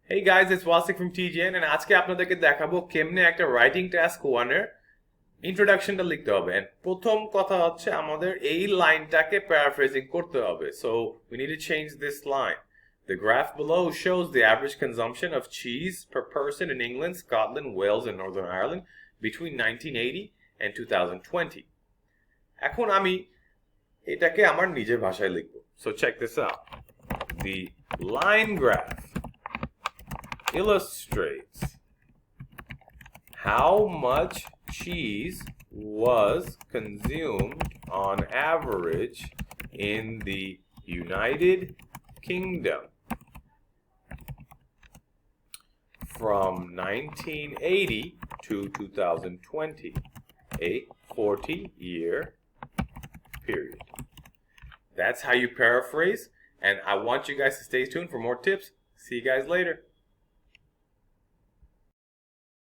Hey guys, it's Wasik from TGN and আজকে আপনাদেরকে দেখাবো কেমনে একটা রাইটিং টাস্ক 1 এর ইন্ট্রোডাকশনটা লিখতে হবে। এন্ড প্রথম কথা হচ্ছে আমাদের এই লাইনটাকে প্যারাফ্রেজিং করতে হবে। So we need to change this line. The graph below shows the average consumption of cheese per person in England, Scotland, Wales and Northern Ireland between 1980 and 2020. এখন আমি এটাকে আমার নিজের ভাষায় লিখব। So check this out. The line graph illustrates how much cheese was consumed on average in the United Kingdom from 1980 to 2020, a 40-year period. That's how you paraphrase, and I want you guys to stay tuned for more tips. See you guys later.